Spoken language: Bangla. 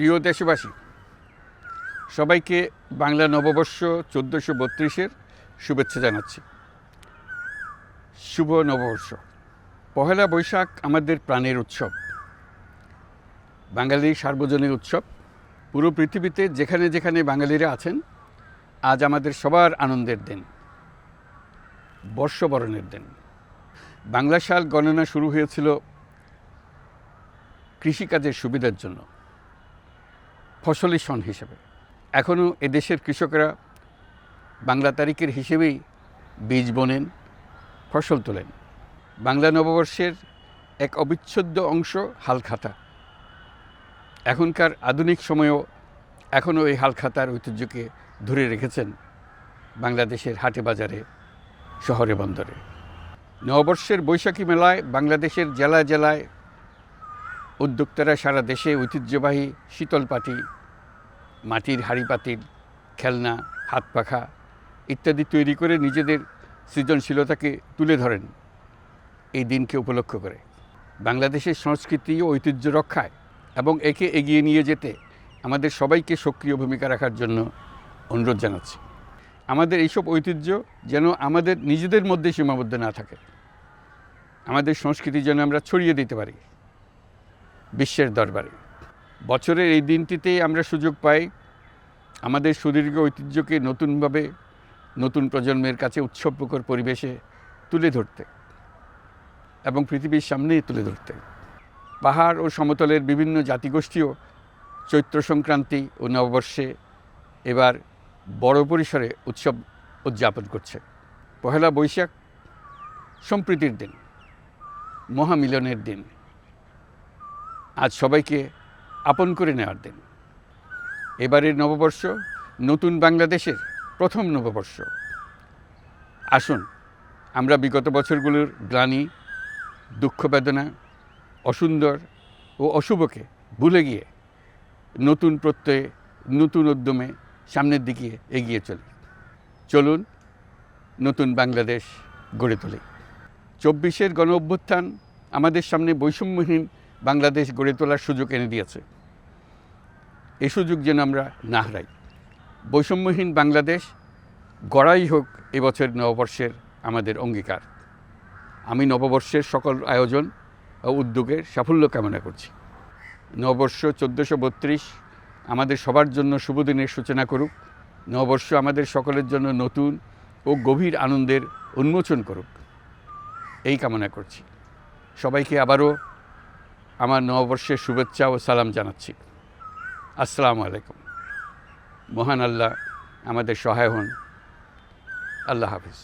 প্রিয় দেশবাসী, সবাইকে বাংলা নববর্ষ 1432-এর শুভেচ্ছা জানাচ্ছি। শুভ নববর্ষ। পহেলা বৈশাখ আমাদের প্রাণের উৎসব, বাঙালির সার্বজনীন উৎসব। পুরো পৃথিবীতে যেখানে যেখানে বাঙালিরা আছেন, আজ আমাদের সবার আনন্দের দিন, বর্ষবরণের দিন। বাংলা সাল গণনা শুরু হয়েছিল কৃষিকাজের সুবিধার জন্য, ফসলি সন হিসেবে। এখনও এদেশের কৃষকরা বাংলা তারিখের হিসেবেই বীজ বোনেন, ফসল তোলেন। বাংলা নববর্ষের এক অবিচ্ছেদ্য অংশ হালখাতা। এখনকার আধুনিক সময়েও এখনও এই হালখাতার ঐতিহ্যকে ধরে রেখেছেন বাংলাদেশের হাটে বাজারে, শহরে বন্দরে। নববর্ষের বৈশাখী মেলায় বাংলাদেশের জেলায় জেলায় উদ্যোক্তারা সারা দেশে ঐতিহ্যবাহী শীতল পাটি, মাটির হাঁড়ি পাতিল, খেলনা, হাত পাখা ইত্যাদি তৈরি করে নিজেদের সৃজনশীলতাকে তুলে ধরেন এই দিনকে উপলক্ষ করে। বাংলাদেশের সংস্কৃতি ও ঐতিহ্য রক্ষায় এবং একে এগিয়ে নিয়ে যেতে আমাদের সবাইকে সক্রিয় ভূমিকা রাখার জন্য অনুরোধ জানাচ্ছি। আমাদের এইসব ঐতিহ্য যেন আমাদের নিজেদের মধ্যে সীমাবদ্ধ না থাকে। আমাদের সংস্কৃতি যেন আমরা ছড়িয়ে দিতে পারি বিশ্বের দরবারে। বছরের এই দিনটিতেই আমরা সুযোগ পাই আমাদের সুদীর্ঘ ঐতিহ্যকে নতুনভাবে নতুন প্রজন্মের কাছে উৎসবমুখর পরিবেশে তুলে ধরতে এবং পৃথিবীর সামনেই তুলে ধরতে। পাহাড় ও সমতলের বিভিন্ন জাতিগোষ্ঠীও চৈত্র সংক্রান্তি ও নববর্ষে এবার বড় পরিসরে উৎসব উদযাপন করছে। পহেলা বৈশাখ সম্প্রীতির দিন, মহামিলনের দিন, আজ সবাইকে আপন করে নেওয়ার দিন। এবারের নববর্ষ নতুন বাংলাদেশের প্রথম নববর্ষ। আসুন আমরা বিগত বছরগুলোর গ্লানি, দুঃখ বেদনা, অসুন্দর ও অশুভকে ভুলে গিয়ে নতুন প্রত্যয়ে, নতুন উদ্যমে সামনের দিকে এগিয়ে চলুন নতুন বাংলাদেশ গড়ে তুলি। 24-এর গণ অভ্যুত্থান আমাদের সামনে বৈষম্যহীন বাংলাদেশ গড়ে তোলার সুযোগ এনে দিয়েছে। এই সুযোগ যেন আমরা না হারাই। বৈষম্যহীন বাংলাদেশ গড়াই হোক এবছর নববর্ষের আমাদের অঙ্গীকার। আমি নববর্ষের সকল আয়োজন ও উদ্যোগের সাফল্য কামনা করছি। নববর্ষ 1432 আমাদের সবার জন্য শুভদিনের সূচনা করুক। নববর্ষ আমাদের সকলের জন্য নতুন ও গভীর আনন্দের উন্মোচন করুক, এই কামনা করছি। সবাইকে আবারও আমার নববর্ষের শুভেচ্ছা ও সালাম জানাচ্ছি। আসসালামু আলাইকুম। মহান আল্লাহ আমাদের সহায় হন। আল্লাহ হাফিজ।